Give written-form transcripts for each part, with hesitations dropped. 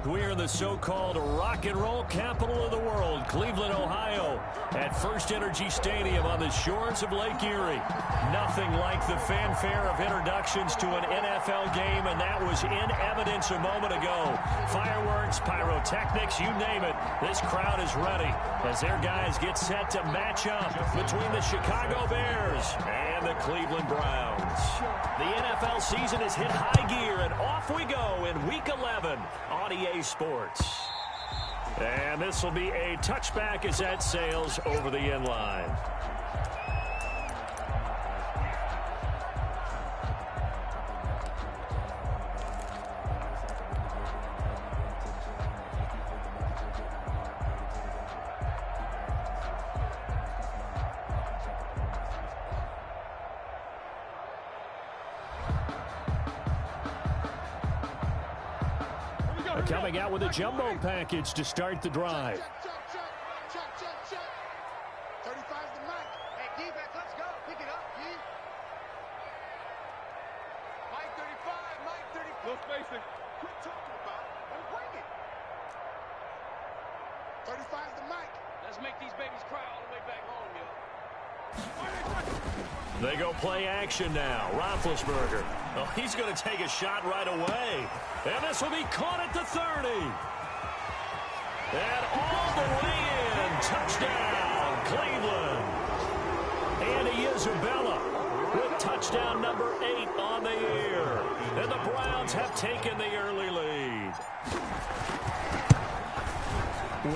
We're in the so-called rock and roll capital of the world, Cleveland, Ohio, at First Energy Stadium on the shores of Lake Erie. Nothing like the fanfare of introductions to an NFL game, and that was in evidence a moment ago. Fireworks, pyrotechnics, you name it. This crowd is ready as their guys get set to match up between the Chicago Bears and the Cleveland Browns. The NFL season has hit high gear, and off we go in Week 11 on EA Sports. And this will be a touchback as that sails over the end line. Coming out with a jumbo package to start the drive. Check. 35's the mic. Hey, defense, let's go. Pick it up, D. Mike 35, Mike 35. No spacing. Quit talking about it and bring it. 35's the mic. Let's make these babies cry all the way back home, yo. They go play action now. Roethlisberger. Oh, he's going to take a shot right away. And this will be caught at the 30. And all the way in. Touchdown, Cleveland. Andy Isabella with touchdown number 8 on the year. And the Browns have taken the early lead.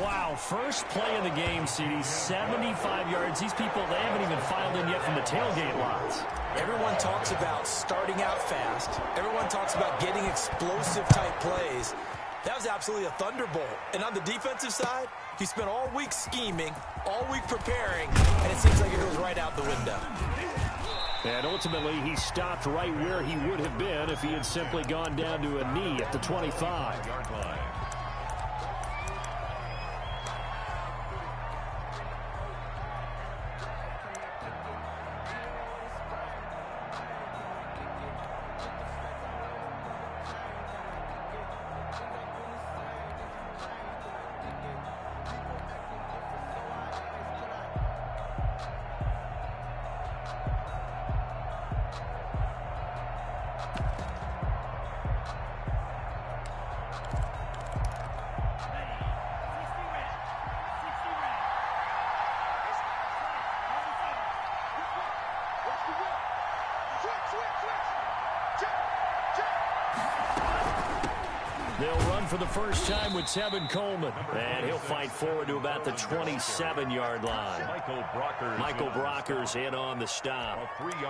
Wow, first play of the game, CD, 75 yards. These people, they haven't even filed in yet from the tailgate lots. Everyone talks about starting out fast. Everyone talks about getting explosive-type plays. That was absolutely a thunderbolt. And on the defensive side, he spent all week scheming, all week preparing, and it seems like it goes right out the window. And ultimately, he stopped right where he would have been if he had simply gone down to a knee at the 25-yard line. They'll run for the first time with Tevin Coleman. And he'll fight forward to about the 27-yard line. Michael Brockers in on the stop.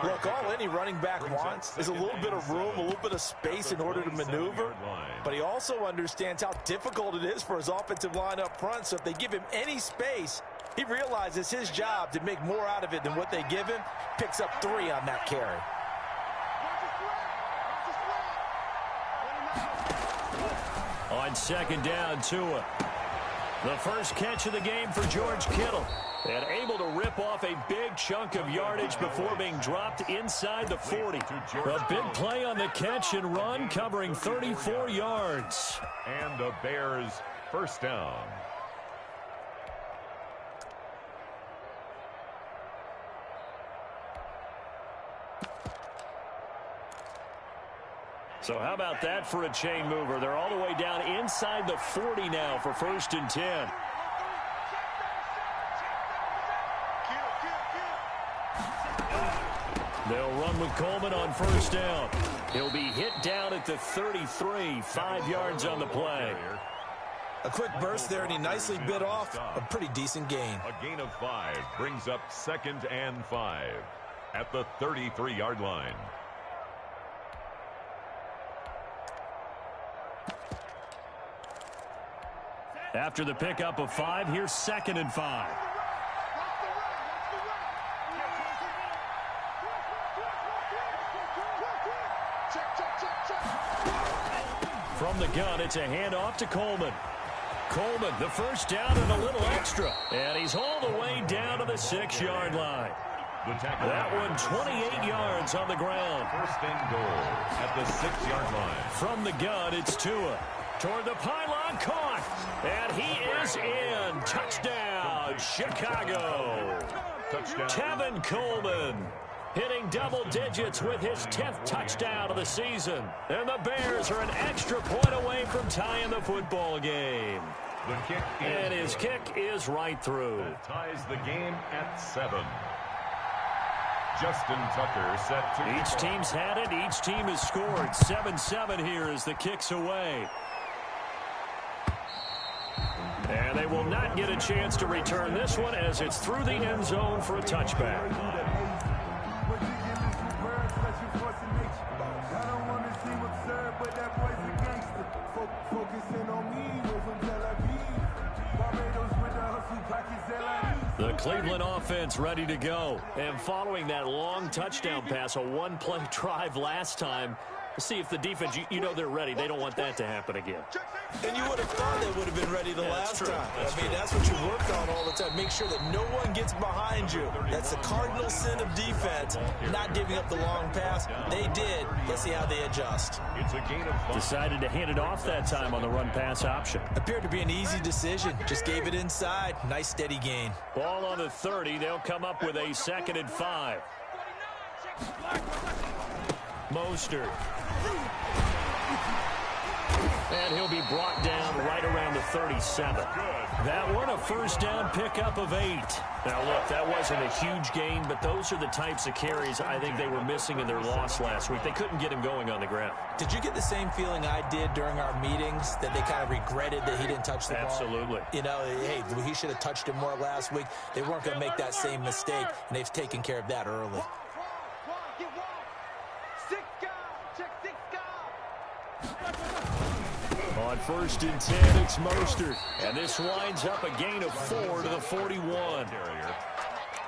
Look, all any running back wants is a little bit of room, a little bit of space in order to maneuver. But he also understands how difficult it is for his offensive line up front. So if they give him any space, he realizes his job to make more out of it than what they give him. Picks up 3 on that carry. On second down, Tua. The first catch of the game for George Kittle. And able to rip off a big chunk of yardage before being dropped inside the 40. A big play on the catch and run, covering 34 yards. And the Bears first down. So how about that for a chain mover? They're all the way down inside the 40 now for 1st and 10. They'll run with Coleman on 1st down. He'll be hit down at the 33, 5 yards on the play. A quick burst there, and he nicely bit off a pretty decent gain. A gain of 5 brings up 2nd and 5 at the 33-yard line. After the pickup of 5, here's 2nd and 5. From the gun, it's a handoff to Coleman. Coleman, the first down and a little extra. And he's all the way down to the 6-yard line. That one 28 yards on the ground. 1st and goal at the 6-yard line. From the gun, it's Tua. Toward the pylon, caught. And he is in. Touchdown, Chicago. Touchdown. Tevin Coleman hitting double digits with his 10th touchdown of the season. And the Bears are an extra point away from tying the football game. The kick And his kick is right through. That ties the game at 7. Justin Tucker set to Each team's had it. Each team has scored. 7-7 here as the kick's away. And they will not get a chance to return this one as it's through the end zone for a touchback. The Cleveland offense ready to go. And following that long touchdown pass, a one-play drive last time, see if the defense, you know they're ready. They don't want that to happen again. And you would have thought they would have been ready the last time. That's what you worked on all the time. Make sure that no one gets behind you. That's the cardinal sin of defense, not giving up the long pass. They did. Let's see how they adjust. It's a gain of 5. Decided to hand it off that time on the run-pass option. Appeared to be an easy decision. Just gave it inside. Nice steady gain. Ball on the 30. They'll come up with a 2nd and 5. Mostert. And he'll be brought down right around the 37. That one, a first down pickup of 8. Now, look, that wasn't a huge gain, but those are the types of carries I think they were missing in their loss last week. They couldn't get him going on the ground. Did you get the same feeling I did during our meetings, that they kind of regretted that he didn't touch the ball? Absolutely. You know, hey, he should have touched it more last week. They weren't going to make that same mistake, and they've taken care of that early. On 1st and 10, it's Mostert. And this winds up a gain of 4 to the 41.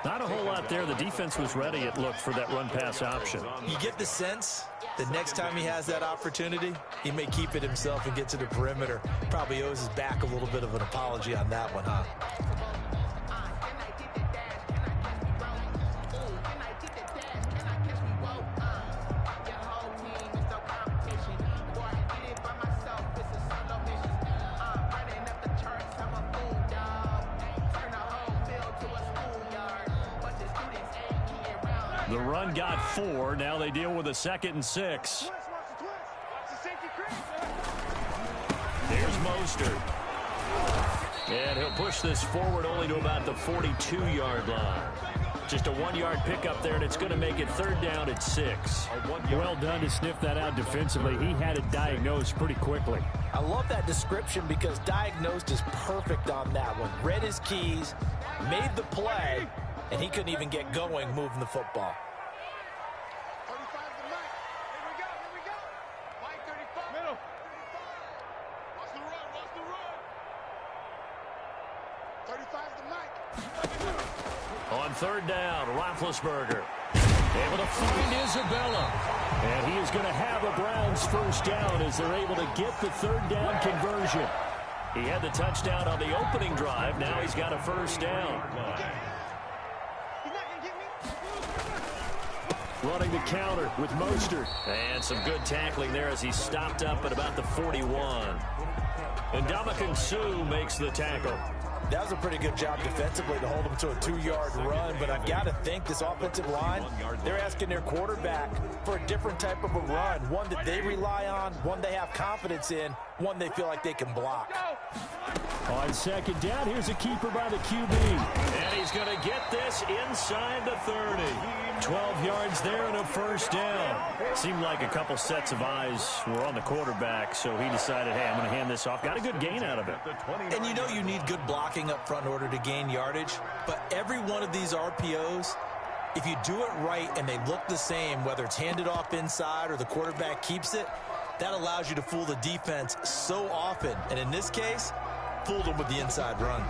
Not a whole lot there. The defense was ready, it looked, for that run-pass option. You get the sense the next time he has that opportunity, he may keep it himself and get to the perimeter. Probably owes his back a little bit of an apology on that one, huh? The run got 4. Now they deal with a 2nd and 6. Here's Mostert. And he'll push this forward only to about the 42-yard line. Just a 1-yard pickup there, and it's going to make it 3rd down at 6. Well done to sniff that out defensively. He had it diagnosed pretty quickly. I love that description because diagnosed is perfect on that one. Read his keys, made the play, and he couldn't even get going moving the football. 35 the Mike. Here we go. Mike 35. Middle. 35. Watch the run. 35 the Mike. On 3rd down, Roethlisberger able to find Isabella. And he is going to have a Browns first down as they're able to get the 3rd down conversion. He had the touchdown on the opening drive. Now he's got a first down. Running the counter with Mostert. And some good tackling there as he stopped up at about the 41. And Ndamukong Suh makes the tackle. That was a pretty good job defensively to hold him to a 2-yard run, but I've got to think this offensive line, they're asking their quarterback for a different type of a run, one that they rely on, one they have confidence in, one they feel like they can block. On 2nd down, here's a keeper by the QB. And he's going to get this inside the 30. 12 yards there and a first down. Seemed like a couple sets of eyes were on the quarterback, so he decided, hey, I'm going to hand this off. Got a good gain out of it. And you know you need good blocking up front in order to gain yardage, but every one of these RPOs, if you do it right and they look the same, whether it's handed off inside or the quarterback keeps it, that allows you to fool the defense so often. And in this case, fooled them with the inside run.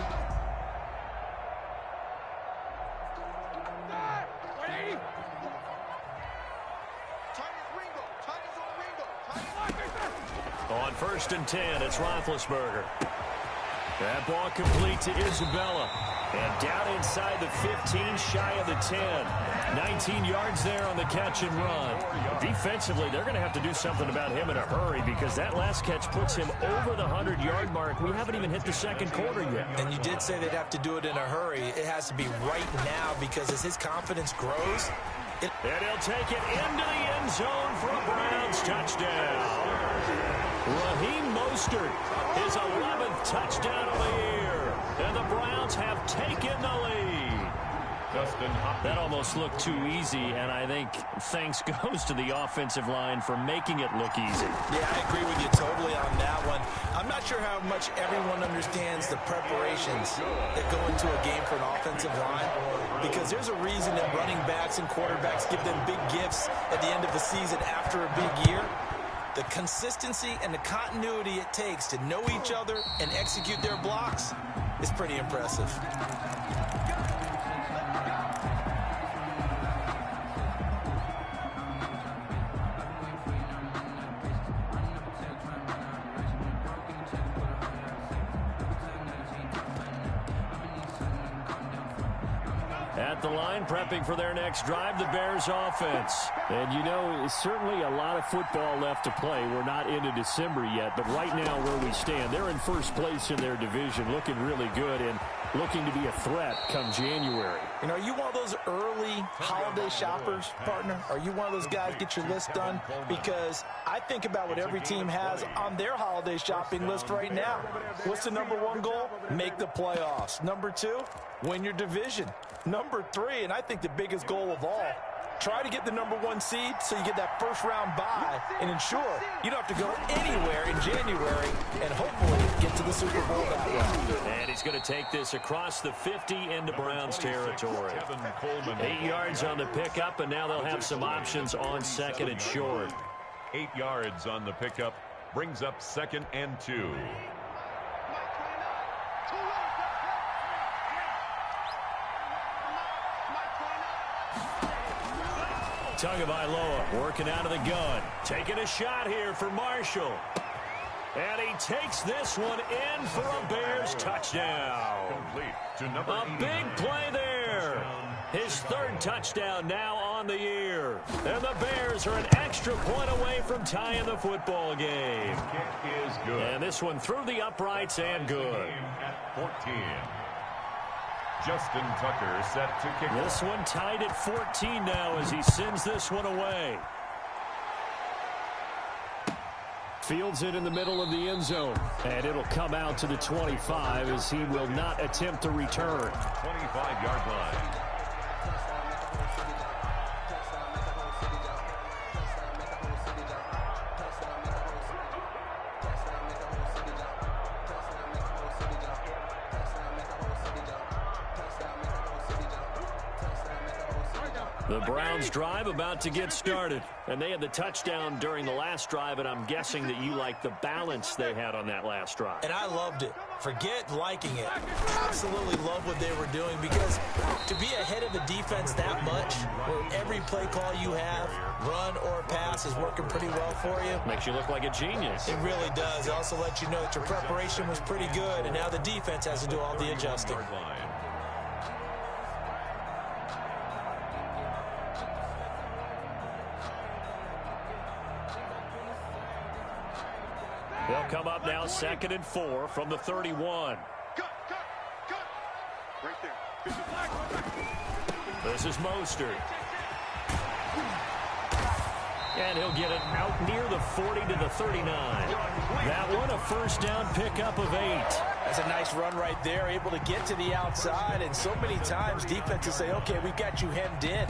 On 1st and 10, it's Roethlisberger. That ball complete to Isabella. And down inside the 15, shy of the 10. 19 yards there on the catch and run. Defensively, they're going to have to do something about him in a hurry because that last catch puts him over the 100-yard mark. We haven't even hit the second quarter yet. And you did say they'd have to do it in a hurry. It has to be right now because as his confidence grows... And he'll take it into the end zone for a Browns touchdown. Raheem Mostert, his 11th touchdown of the year. And the Browns have taken the lead. That almost looked too easy, and I think thanks goes to the offensive line for making it look easy. Yeah, I agree with you totally on that one. I'm not sure how much everyone understands the preparations that go into a game for an offensive line, because there's a reason that running backs and quarterbacks give them big gifts at the end of the season after a big year. The consistency and the continuity it takes to know each other and execute their blocks is pretty impressive. At the line, prepping for their next drive, the Bears offense. And, you know, certainly a lot of football left to play. We're not into December yet, but right now where we stand, they're in first place in their division, looking really good and looking to be a threat come January. You know, are you one of those early holiday shoppers, partner? Are you one of those guys get your list done? Because I think about what every team has on their holiday shopping list right now. What's the number one goal? Make the playoffs. Number two, win your division. Number three, and I think the biggest goal of all, try to get the number one seed so you get that first round bye and ensure you don't have to go anywhere in January and hopefully get to the Super Bowl that way. And he's going to take this across the 50 into Browns territory. 8 yards on the pickup, and now they'll have some options on second and short. 8 yards on the pickup brings up 2nd and 2. Tagovailoa working out of the gun. Taking a shot here for Marshall. And he takes this one in for a Bears touchdown. A big play there. His third touchdown now on the year. And the Bears are an extra point away from tying the football game. And this one through the uprights and good. 14. Justin Tucker set to kick. This one tied at 14 now as he sends this one away. Fields it in the middle of the end zone. And it'll come out to the 25 as he will not attempt to return. 25-yard line. The Browns drive about to get started. And they had the touchdown during the last drive, and I'm guessing that you like the balance they had on that last drive. And I loved it. Forget liking it. Absolutely love what they were doing, because to be ahead of the defense that much, where every play call you have, run or pass, is working pretty well for you. Makes you look like a genius. It really does. It also lets you know that your preparation was pretty good, and now the defense has to do all the adjusting. They'll come up now 2nd and 4 from the 31. Right there. This is Mostert. And he'll get it out near the 40 to the 39. That one a first down pickup of 8. That's a nice run right there, able to get to the outside. And so many times defenses say, okay, we've got you hemmed in.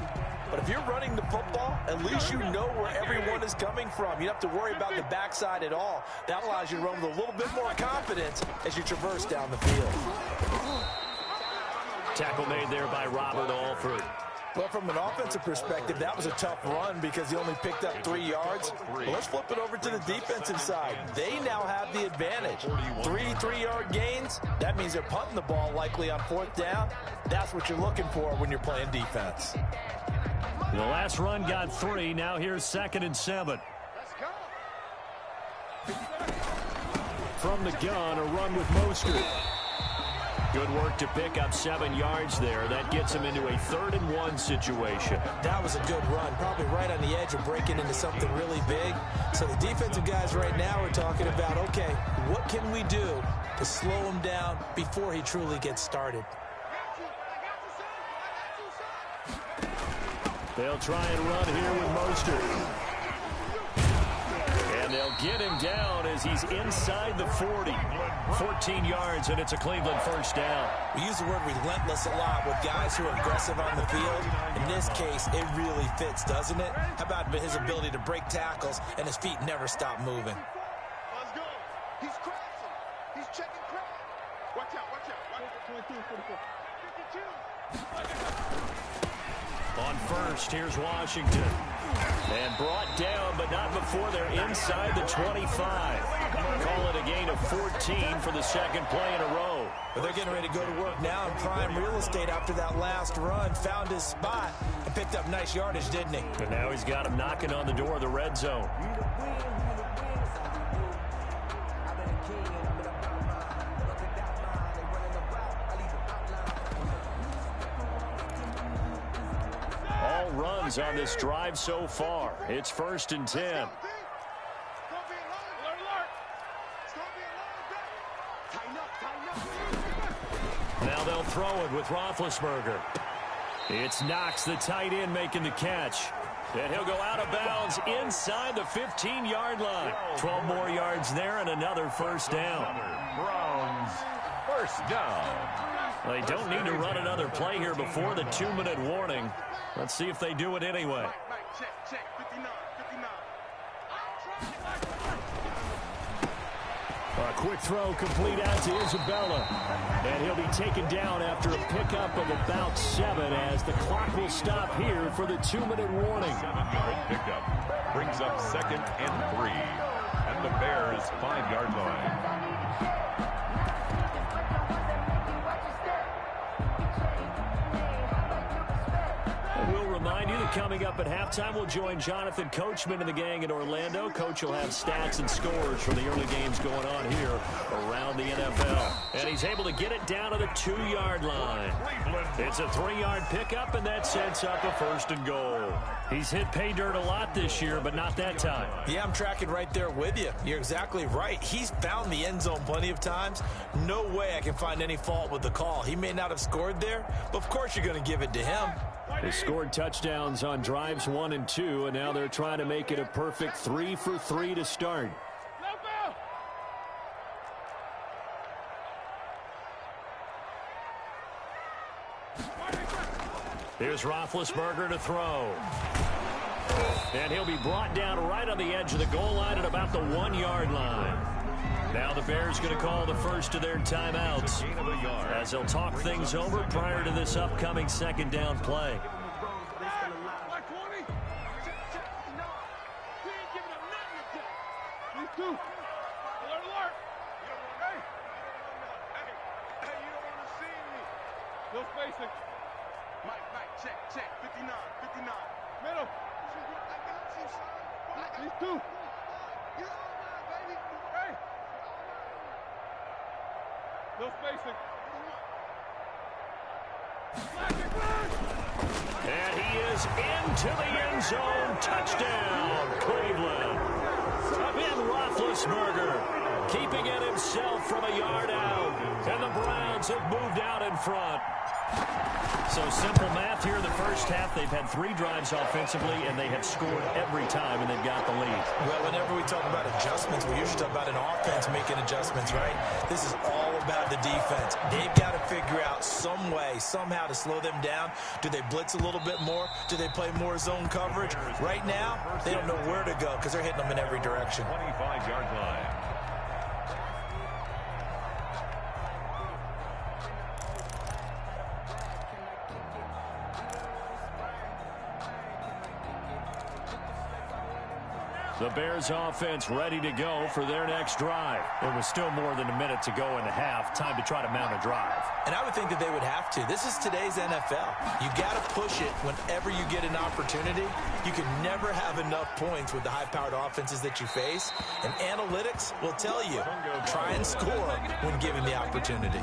But if you're running the football, at least you know where everyone is coming from. You don't have to worry about the backside at all. That allows you to run with a little bit more confidence as you traverse down the field. Tackle made there by Robert Alford. Well, from an offensive perspective, that was a tough run because he only picked up 3 yards. But let's flip it over to the defensive side. They now have the advantage. 3 3-yard gains. That means they're punting the ball likely on 4th down. That's what you're looking for when you're playing defense. The last run got 3. Now here's 2nd and 7. From the gun, a run with Mostert. Good work to pick up 7 yards there. That gets him into a 3rd-and-1 situation. That was a good run, probably right on the edge of breaking into something really big. So the defensive guys right now are talking about, okay, what can we do to slow him down before he truly gets started? They'll try and run here with Mostert. And they'll get him down as he's inside the 40. 14 yards, and it's a Cleveland first down. We use the word relentless a lot with guys who are aggressive on the field. In this case, it really fits, doesn't it? How about his ability to break tackles and his feet never stop moving? Let's go. He's crossing. He's checking crowd. Watch out, watch out. 22, 44. 52. On first, here's Washington. And brought down, but not before they're inside the 25. Call it a gain of 14 for the second play in a row. But they're getting ready to go to work now in prime real estate after that last run. Found his spot and picked up nice yardage, didn't he? And now he's got him knocking on the door of the red zone. Runs on this drive so far. It's 1st and 10. Now they'll throw it with Roethlisberger. It's Knox, the tight end, making the catch. And he'll go out of bounds inside the 15-yard line. 12 more yards there and another first down. Browns first down. They don't need to run another play here before the 2-minute warning. Let's see if they do it anyway. Check, 59, 59. A quick throw complete out to Isabella. And he'll be taken down after a pickup of about 7 as the clock will stop here for the 2-minute warning. 7-yard pickup brings up 2nd and 3. And the Bears 5-yard line. We'll remind you that coming up at halftime, we'll join Jonathan Coachman and the gang in Orlando. Coach will have stats and scores from the early games going on here around the NFL. And he's able to get it down to the 2-yard line. It's a 3-yard pickup, and that sets up a 1st and goal. He's hit pay dirt a lot this year, but not that time. Yeah, I'm tracking right there with you. You're exactly right. He's found the end zone plenty of times. No way I can find any fault with the call. He may not have scored there, but of course you're going to give it to him. They scored touchdowns on drives 1 and 2, and now they're trying to make it a perfect 3 for 3 to start. Here's Roethlisberger to throw. And he'll be brought down right on the edge of the goal line at about the 1-yard line. Now the Bears going to call the first of their timeouts as they'll talk things over prior to this upcoming 2nd down play. Mike, check, 59, 59. Middle. These two. Hey. No spacing. And he is into the end zone. Touchdown, Cleveland. Ben Roethlisberger keeping it himself from a yard out. And the Browns have moved out in front. So simple math here in the first half. They've had 3 drives offensively, and they have scored every time, and they've got the lead. Well, whenever we talk about adjustments, we usually talk about an offense making adjustments, right? This is all about the defense. They've got to figure out some way, somehow to slow them down. Do they blitz a little bit more? Do they play more zone coverage? Right now, they don't know where to go because they're hitting them in every direction. 25-yard line. The Bears offense ready to go for their next drive. There was still more than a minute to go in the half. Time to try to mount a drive. And I would think that they would have to. This is today's NFL. You got to push it whenever you get an opportunity. You can never have enough points with the high-powered offenses that you face. And analytics will tell you, try and score when given the opportunity.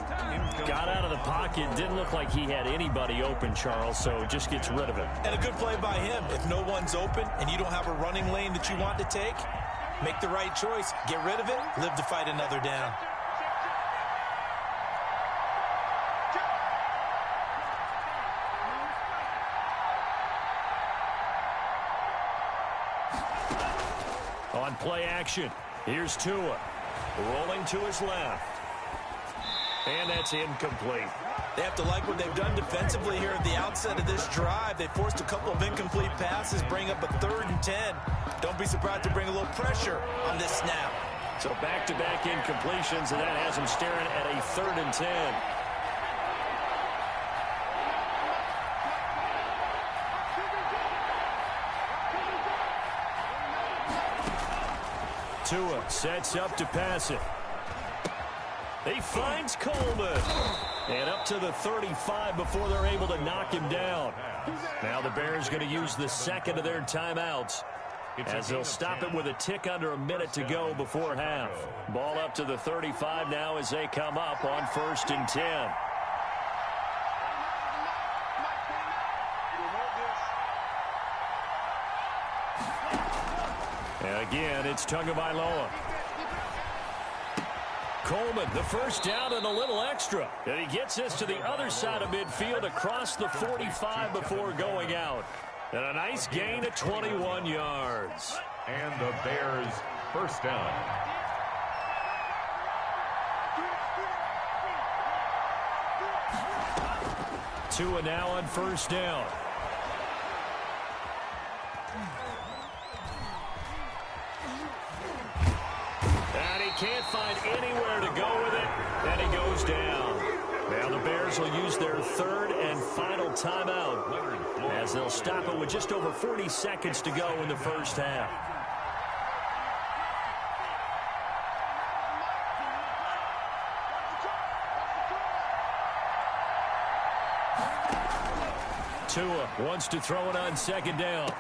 Got out of the pocket. Didn't look like he had anybody open, Charles, so just gets rid of it. And a good play by him. If no one's open and you don't have a running lane that you want to take, make the right choice. Get rid of it. Live to fight another down. On play action, here's Tua. Rolling to his left. And that's incomplete. They have to like what they've done defensively here at the outset of this drive. They forced a couple of incomplete passes, bring up a 3rd and 10. Don't be surprised to bring a little pressure on this snap. So back-to-back incompletions, and that has them staring at a 3rd and 10. Tua sets up to pass it. He finds Coleman. And up to the 35 before they're able to knock him down. Now the Bears going to use the second of their timeouts, as they'll stop it with a tick under a minute to go before half. Ball up to the 35 now as they come up on 1st and 10. And again, it's Tagovailoa. Coleman, the first down and a little extra. And he gets this to the other side of midfield across the 45 before going out. And a nice gain of 21 yards. And the Bears first down. Tua now on 1st down. And he can't find anywhere to go with it. And he goes down. Now the Bears will use their 3rd and final timeout, as they'll stop it with just over 40 seconds to go in the first half. Tua wants to throw it on 2nd down.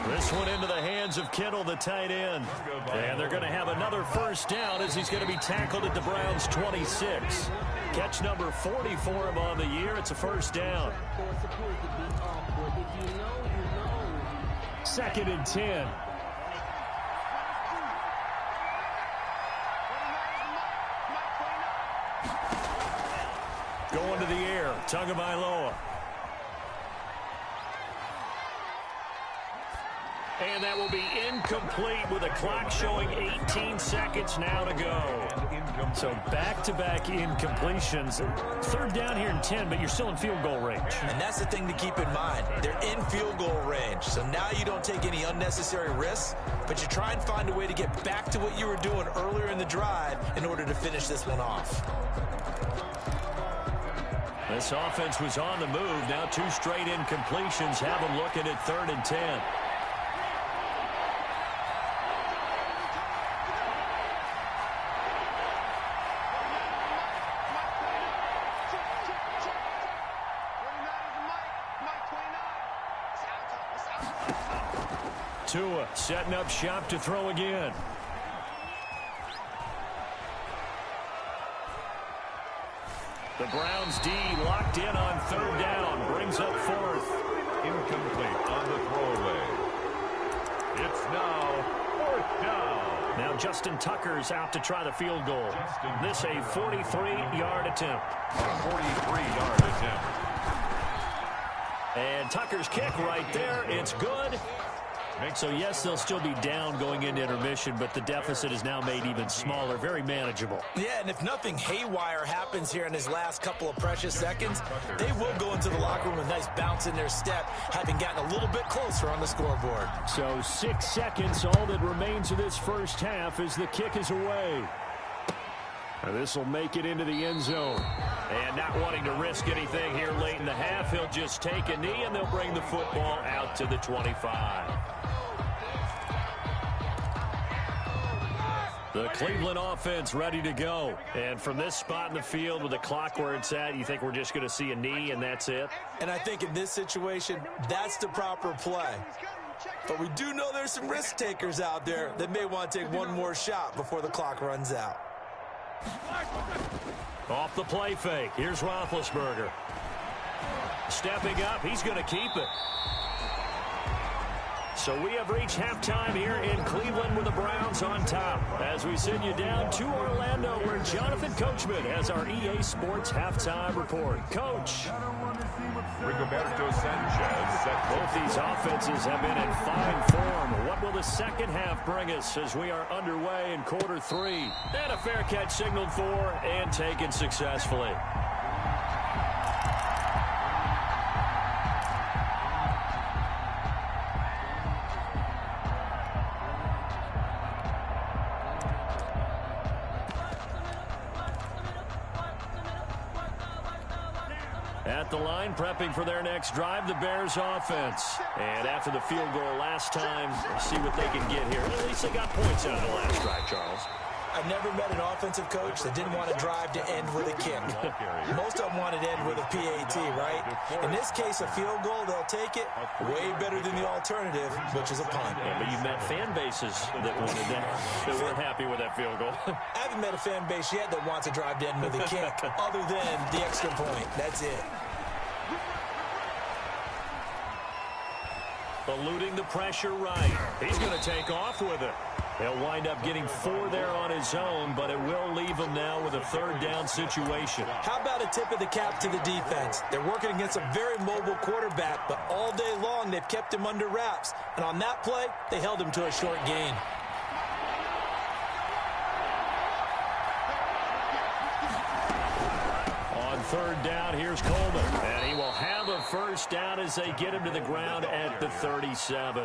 This one into the hands of Kittle, the tight end. And they're going to have another first down as he's going to be tackled at the Browns' 26. Catch number 40 for him on the year. It's a first down. 2nd and 10. Going to the air, Tagovailoa. And that will be incomplete with a clock showing 18 seconds now to go. So back-to-back incompletions. 3rd down here and 10, but you're still in field goal range. And that's the thing to keep in mind. They're in field goal range. So now you don't take any unnecessary risks, but you try and find a way to get back to what you were doing earlier in the drive in order to finish this one off. This offense was on the move. Now 2 straight incompletions have them looking at 3rd and 10. Tua setting up shop to throw again. The Browns D locked in on 3rd down. Brings up 4th. Incomplete on the throwaway. It's now 4th down. Now Justin Tucker's out to try the field goal. This a 43-yard attempt. A 43-yard attempt. And Tucker's kick right there. It's good. So, yes, they'll still be down going into intermission, but the deficit is now made even smaller, very manageable. Yeah, and if nothing haywire happens here in his last couple of precious seconds, they will go into the locker room with a nice bounce in their step, having gotten a little bit closer on the scoreboard. So 6 seconds, all that remains of this first half as the kick is away. This will make it into the end zone. And not wanting to risk anything here late in the half, he'll just take a knee, and they'll bring the football out to the 25. The Cleveland offense ready to go. And from this spot in the field with the clock where it's at, you think we're just going to see a knee and that's it? And I think in this situation, that's the proper play. But we do know there's some risk takers out there that may want to take one more shot before the clock runs out. Off the play fake. Here's Roethlisberger. Stepping up, he's going to keep it. So we have reached halftime here in Cleveland with the Browns on top. As we send you down to Orlando, where Jonathan Coachman has our EA Sports halftime report. Coach. Rigoberto Sanchez set. Both these offenses have been in fine form. What will the second half bring us as we are underway in quarter 3? And a fair catch signaled for and taken successfully. At the line, prepping for their next drive, the Bears offense. And after the field goal last time, see what they can get here. At least they got points out of the last drive, Charles. I've never met an offensive coach that didn't want to drive to end with a kick. Most of them wanted to end with a PAT, right? In this case, a field goal, they'll take it. Way better than the alternative, which is a punt. Yeah, but you've met fan bases that wanted that, that weren't happy with that field goal. I haven't met a fan base yet that wants to drive to end with a kick, other than the extra point. That's it. Eluding the pressure right. He's going to take off with it. He'll wind up getting 4 there on his own, but it will leave him now with a third down situation. How about a tip of the cap to the defense? They're working against a very mobile quarterback, but all day long they've kept him under wraps. And on that play, they held him to a short gain. On third down, here's Coleman. And he will have a first down as they get him to the ground at the 37.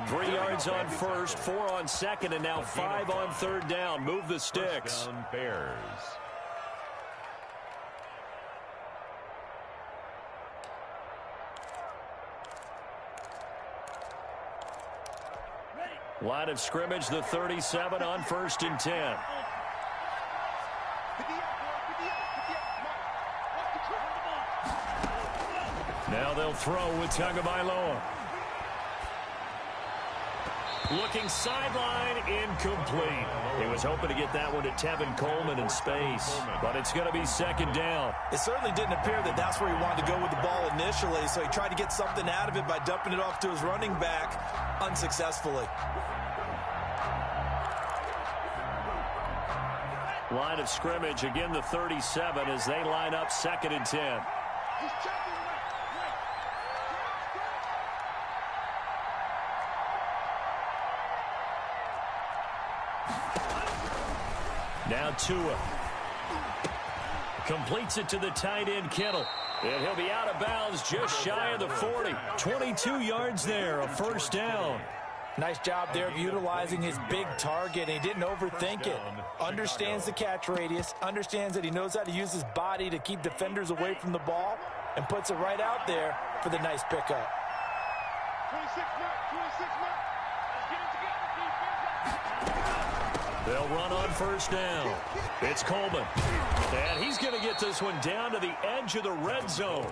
3 yards on first, 4 on second, and now 5 on third down. Move the sticks. Bears. Line of scrimmage, the 37 on 1st and 10. Now they'll throw with Tagovailoa. Looking sideline, incomplete. He was hoping to get that one to Tevin Coleman in space, but it's going to be second down. It certainly didn't appear that that's where he wanted to go with the ball initially, so he tried to get something out of it by dumping it off to his running back unsuccessfully. Line of scrimmage, again the 37 as they line up 2nd and 10. Now Tua completes it to the tight end Kittle. And he'll be out of bounds just shy of the 40. 22 yards there, a first down. Nice job there of utilizing his big target. He didn't overthink it. Understands the catch radius. Understands that he knows how to use his body to keep defenders away from the ball. And puts it right out there for the nice pickup. 26 mark. They'll run on first down. It's Coleman. And he's going to get this one down to the edge of the red zone.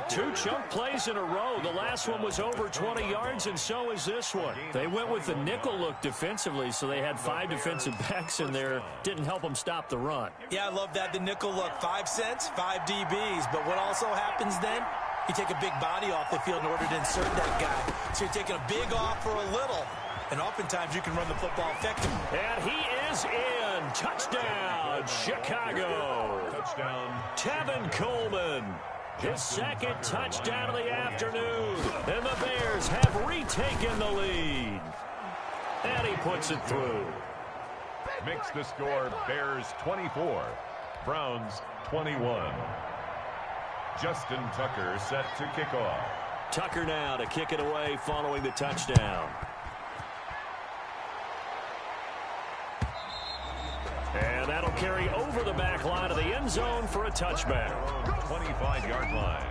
2 chunk plays in a row. The last one was over 20 yards, and so is this one. They went with the nickel look defensively, so they had 5 defensive backs in there. Didn't help them stop the run. Yeah, I love that. The nickel look. 5 cents, 5 DBs. But what also happens then? You take a big body off the field in order to insert that guy. So you're taking a big off for a little. And oftentimes you can run the football effectively. And he is in. Touchdown, Chicago. Touchdown. Tevin Coleman. His 2nd touchdown of the afternoon. And the Bears have retaken the lead. And he puts it through. Makes the score Bears 24, Browns 21. Justin Tucker set to kick off. Tucker now to kick it away following the touchdown. And that'll carry over the back line of the end zone for a touchback. 25-yard line.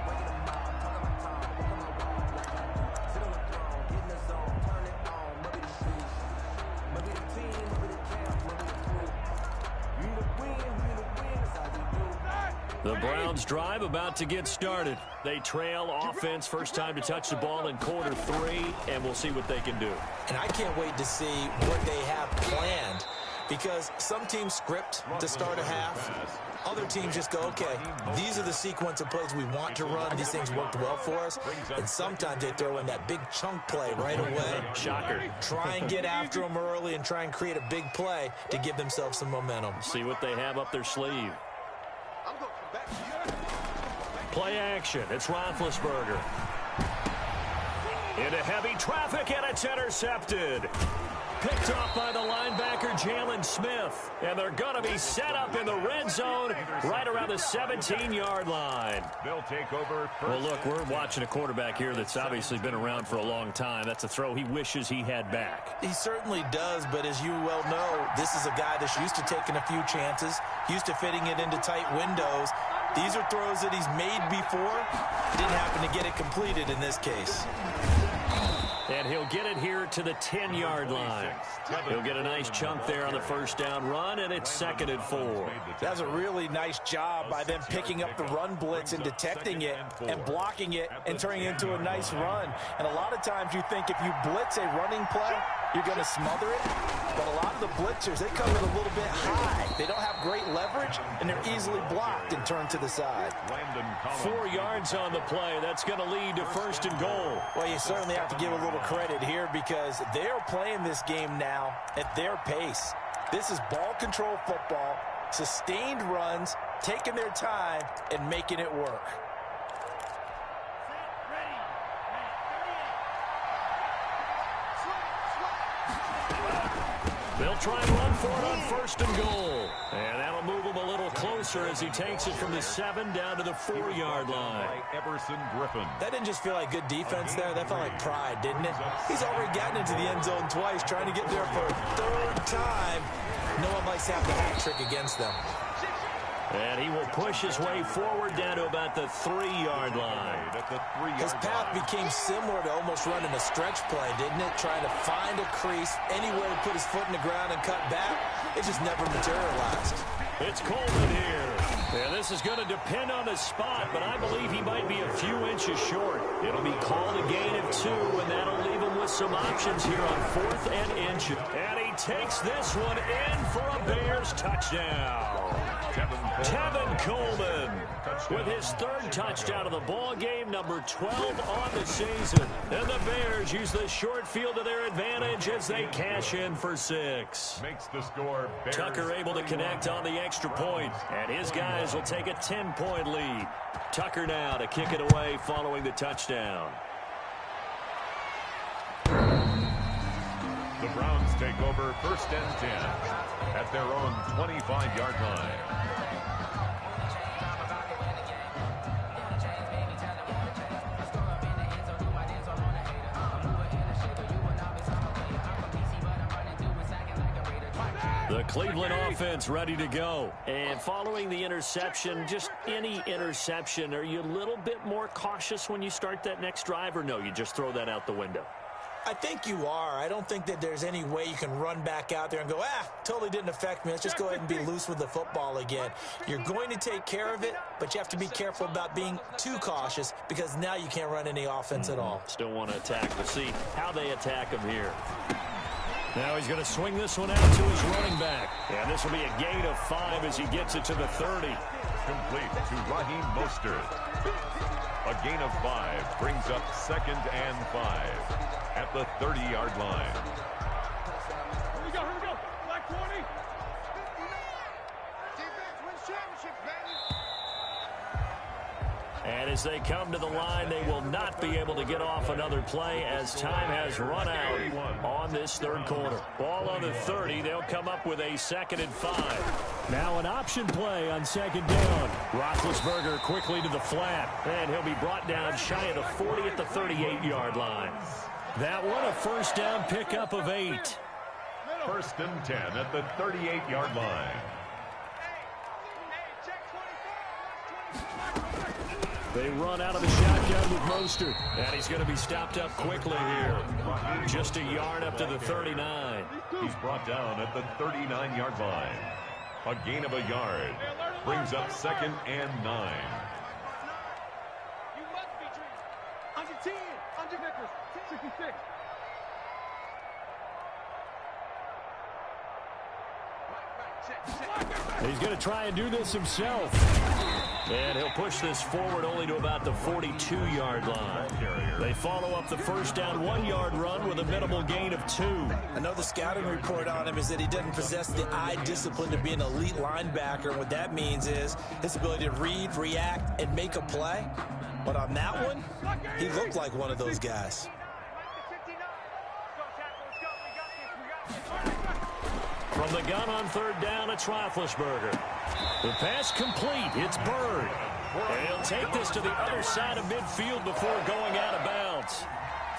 The Browns drive about to get started. They trail offense first time to touch the ball in quarter 3, and we'll see what they can do. And I can't wait to see what they have planned, because some teams script to start a half. Other teams just go, okay, these are the sequence of plays we want to run. These things worked well for us. And sometimes they throw in that big chunk play right away. Shocker. Try and get after them early and try and create a big play to give themselves some momentum. See what they have up their sleeve. Play action. It's Roethlisberger. Into heavy traffic, and it's intercepted. Picked off by the linebacker, Jalen Smith. And they're going to be set up in the red zone right around the 17-yard line. They'll take over. Well, look, we're watching a quarterback here that's obviously been around for a long time. That's a throw he wishes he had back. He certainly does, but as you well know, this is a guy that's used to taking a few chances, used to fitting it into tight windows. These are throws that he's made before. Didn't happen to get it completed in this case. And he'll get it here to the 10-yard line. He'll get a nice chunk there on the first down run, and it's 2nd and 4. That's a really nice job by them picking up the run blitz and detecting it and blocking it and turning it into a nice run. And a lot of times you think if you blitz a running play, you're going to smother it. But a lot of the blitzers, they come in a little bit high. They don't have great leverage, and they're easily blocked and turned to the side. 4 yards on the play. That's going to lead to 1st and goal. Well, you certainly have to give a little credit here because they're playing this game now at their pace. This is ball control football, sustained runs, taking their time, and making it work. They'll try and run for it on 1st and goal. And that'll move him a little closer as he takes it from the 7 down to the 4-yard line. Everson Griffin. That didn't just feel like good defense there. That felt like pride, didn't it? He's already gotten into the end zone twice, trying to get there for a 3rd time. No one likes to have the hat trick against them. And he will push his way forward down to about the 3-yard line. His path became similar to almost running a stretch play, didn't it? Trying to find a crease, anywhere to put his foot in the ground and cut back. It just never materialized. It's Coleman here. And this is going to depend on the spot, but I believe he might be a few inches short. It'll be called a gain of 2, and that'll leave him with some options here on 4th and inch. And he takes this one in for a Bears touchdown. Tevin Coleman with his 3rd touchdown of the ball game, number 12 on the season. And the Bears use the short field to their advantage as they cash in for 6. Makes the score. Bears. Tucker able to connect on the extra point, and his guys will take a 10-point lead. Tucker now to kick it away following the touchdown. The Browns take over 1st and 10 at their own 25-yard line. The Cleveland offense ready to go. And following the interception, just any interception, are you a little bit more cautious when you start that next drive, or no, you just throw that out the window? I think you are. I don't think that there's any way you can run back out there and go, totally didn't affect me. Let's just go ahead and be loose with the football again. You're going to take care of it, but you have to be careful about being too cautious because now you can't run any offense at all. Still want to attack. We'll see how they attack him here. Now he's going to swing this one out to his running back. And this will be a gain of 5 as he gets it to the 30. Complete to Raheem Mostert. A gain of 5 brings up 2nd and 5 at the 30-yard line. Here we go. Black 20. Defense wins championships, baby. And as they come to the line, they will not be able to get off another play as time has run out on this 3rd quarter. Ball on the 30. They'll come up with a 2nd and 5. Now an option play on 2nd down. Roethlisberger quickly to the flat. And he'll be brought down shy of the 40 at the 38-yard line. That one a 1st down pickup of 8. 1st and 10 at the 38-yard line. They run out of the shotgun with Mostert. And he's going to be stopped up quickly here. Just a yard up to the 39. He's brought down at the 39-yard line. A gain of a yard. Brings up 2nd and 9. You must be treated. Under 10. Under Vickers. 66. He's going to try and do this himself. And he'll push this forward only to about the 42-yard line. They follow up the first down 1-yard run with a minimal gain of 2. I know the scouting report on him is that he doesn't possess the eye discipline to be an elite linebacker. What that means is his ability to read, react, and make a play. But on that one, he looked like one of those guys. From the gun on 3rd down, it's Roethlisberger. The pass complete. It's Bird. And he'll take this to the other side of midfield before going out of bounds.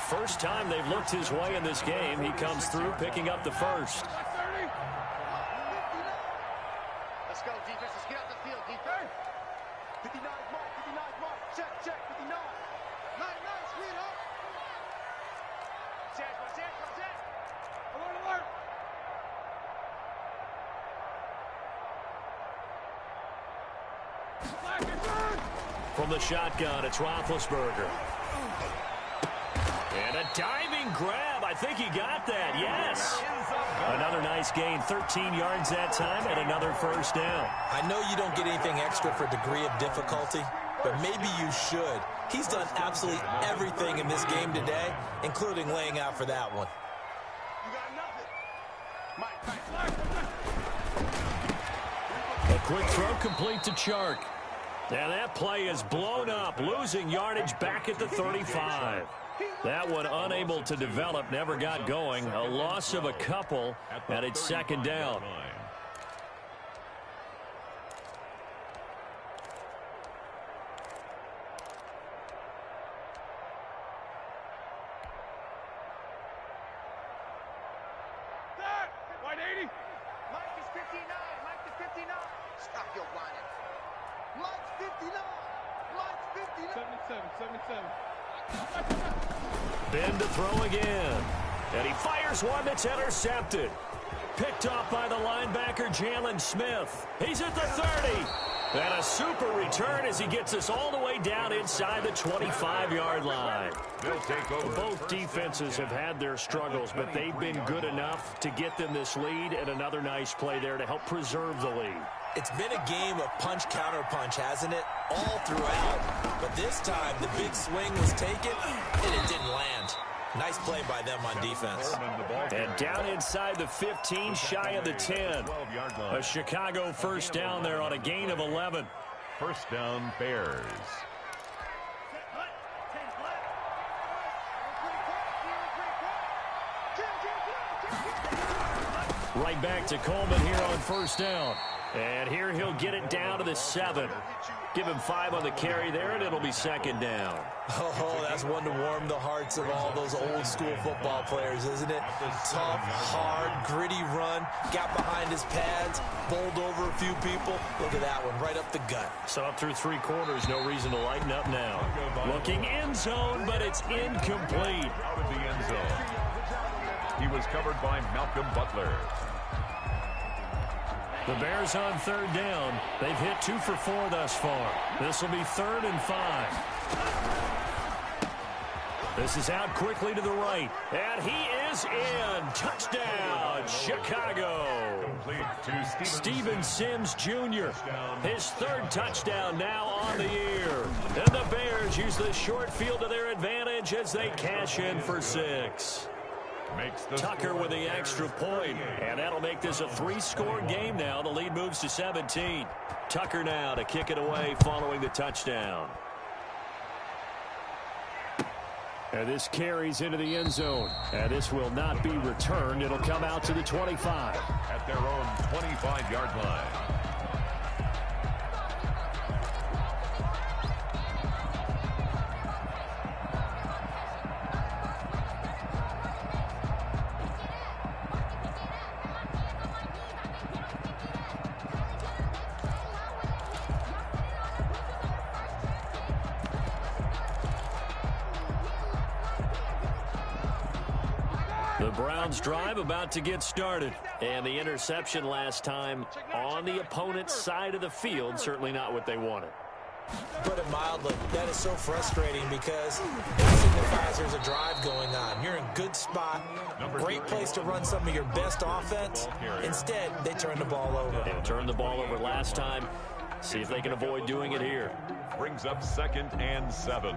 First time they've looked his way in this game. He comes through, picking up the first. Let's go, defense. Let's get out the field, defense. 59 mark, 59 mark. Check, 59. Nice, read up. Check. Alert. From the shotgun, it's Roethlisberger. And a diving grab. I think he got that. Yes. Another nice gain. 13 yards that time and another first down. I know you don't get anything extra for degree of difficulty, but maybe you should. He's done absolutely everything in this game today, including laying out for that one. You got nothing. A quick throw complete to Chark. And that play is blown up, losing yardage back at the 35. That one unable to develop, never got going. A loss of a couple, and it's 2nd down. White 80. Mike is 59. Mike is 59. Stop your whining. Mike's 59. Mike's 59. 77. Ben to throw again. And he fires one that's intercepted. Picked off by the linebacker, Jalen Smith. He's at the 30. And a super return as he gets us all the way down inside the 25-yard line. They'll take over. Both defenses have had their struggles, but they've been good enough to get them this lead, and another nice play there to help preserve the lead. It's been a game of punch-counter-punch, hasn't it? All throughout. But this time, the big swing was taken, and it didn't land. Nice play by them on defense. And down inside the 15, shy of the 10. A Chicago first down there on a gain of 11. First down, Bears. Right back to Coleman here on first down. And here he'll get it down to the 7. Give him 5 on the carry there, and it'll be 2nd down. Oh, that's one to warm the hearts of all those old-school football players, isn't it? Tough, hard, gritty run, got behind his pads, bowled over a few people. Look at that one, right up the gut. So up through 3 quarters, no reason to lighten up now. Looking end zone, but it's incomplete. Out of the end zone. He was covered by Malcolm Butler. The Bears on 3rd down. They've hit 2 for 4 thus far. This will be 3rd and 5. This is out quickly to the right. And he is in. Touchdown, Chicago. Complete to Steven Sims Jr. His 3rd touchdown now on the year. And the Bears use the short field to their advantage as they cash in for 6. Tucker with the extra point, and that'll make this a 3-score game now. The lead moves to 17. Tucker now to kick it away following the touchdown. And this carries into the end zone, and this will not be returned. It'll come out to the 25. At their own 25-yard line. The Browns drive about to get started. And the interception last time on the opponent's side of the field, certainly not what they wanted. Put it mildly, that is so frustrating because it signifies there's a drive going on. You're in good spot, great place to run some of your best offense. Instead, they turn the ball over. They turned the ball over last time. See if they can avoid doing it here. Brings up 2nd and 7.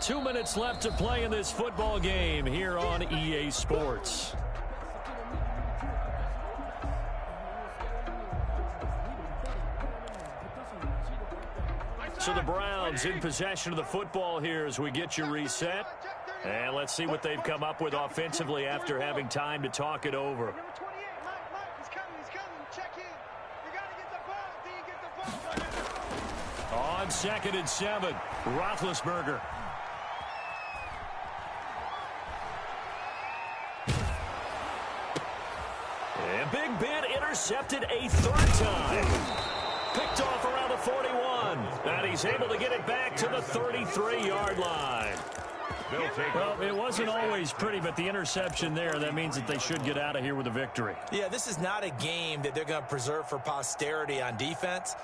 2 minutes left to play in this football game here on EA Sports. So the Browns in possession of the football here as we get you reset. And let's see what they've come up with offensively after having time to talk it over. Number 28, Mike, he's coming. Check in. You got to get the ball. On 2nd and 7, Roethlisberger. And Big Ben intercepted a 3rd time. Picked off around the 41. And he's able to get it back to the 33-yard line. Well, it wasn't always pretty, but the interception there, that means that they should get out of here with a victory. Yeah, this is not a game that they're going to preserve for posterity on defense,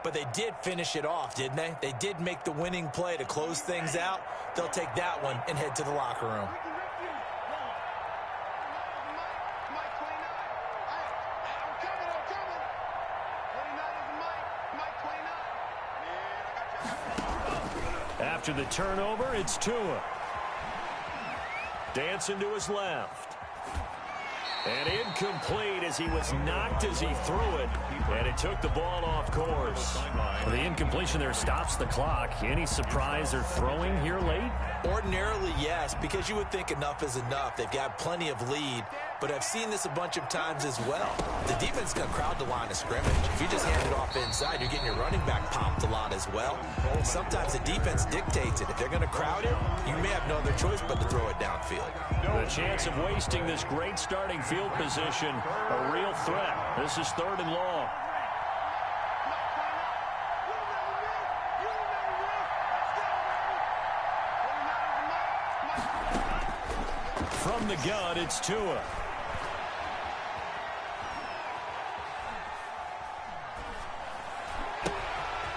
but they did finish it off, didn't they? They did make the winning play to close things out. They'll take that one and head to the locker room. After the turnover, it's Tua. Dancing to his left. And incomplete as he was knocked as he threw it. And it took the ball off course. The incompletion there stops the clock. Any surprise they're throwing here late? Ordinarily, yes, because you would think enough is enough. They've got plenty of lead, but I've seen this a bunch of times as well. The defense is going to crowd the line of scrimmage. If you just hand it off inside, you're getting your running back popped a lot as well. Sometimes the defense dictates it. If they're going to crowd it, you may have no other choice but to throw it downfield. The chance of wasting this great starting field position, a real threat. This is 3rd and long. From the gun, it's Tua.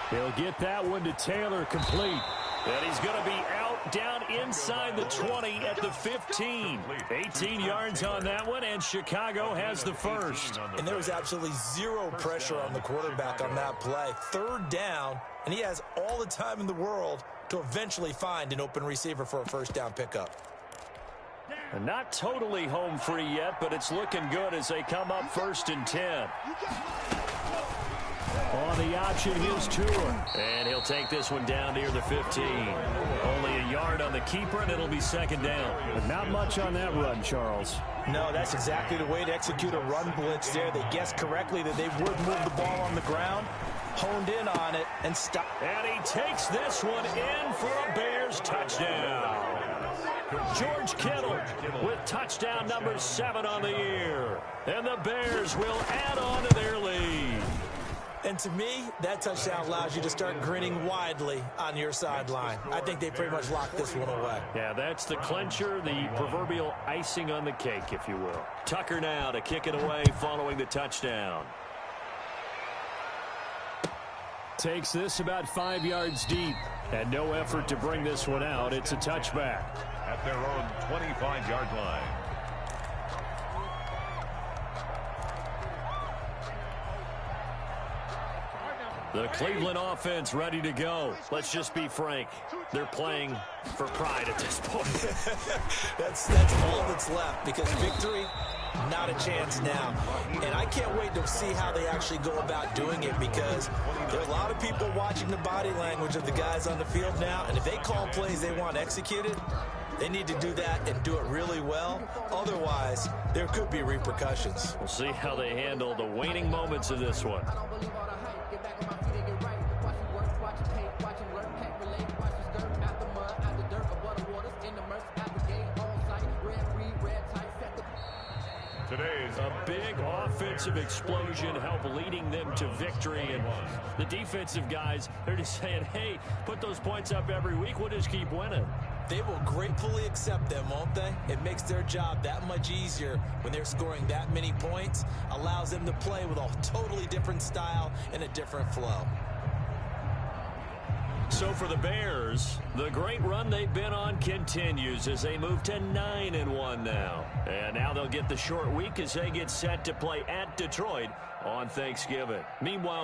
He'll get that one to Taylor complete. And he's going to be out down inside the 20 at the 15. 18 yards on that one, and Chicago has the first. And there was absolutely zero pressure on the quarterback on that play. 3rd down, and he has all the time in the world to eventually find an open receiver for a 1st down pickup. And not totally home free yet, but it's looking good as they come up 1st and 10. On the option, here's Tua. And he'll take this one down near the 15. Only a yard on the keeper, and it'll be 2nd down. But not much on that run, Charles. No, that's exactly the way to execute a run blitz there. They guessed correctly that they would move the ball on the ground, honed in on it, and stopped. And he takes this one in for a Bears touchdown. George Kittle with touchdown number 7 on the year. And the Bears will add on to their lead. And to me, that touchdown allows you to start grinning widely on your sideline. I think they pretty much locked this one away. Yeah, that's the clincher, the proverbial icing on the cake, if you will. Tucker now to kick it away following the touchdown. Takes this about 5 yards deep. And no effort to bring this one out. It's a touchback. At their own 25-yard line. The Cleveland offense ready to go. Let's just be frank. They're playing for pride at this point. That's all that's left, because victory, not a chance now. And I can't wait to see how they actually go about doing it, because there are a lot of people watching the body language of the guys on the field now, and if they call plays they want executed, they need to do that and do it really well. Otherwise, there could be repercussions. We'll see how they handle the waning moments of this one. A big offensive explosion help leading them to victory, and the defensive guys, they're just saying, hey, put those points up every week, we'll just keep winning. They will gratefully accept them, won't they? It makes their job that much easier when they're scoring that many points, allows them to play with a totally different style and a different flow. So for the Bears, the great run they've been on continues as they move to 9-1 now. And now they'll get the short week as they get set to play at Detroit on Thanksgiving. Meanwhile,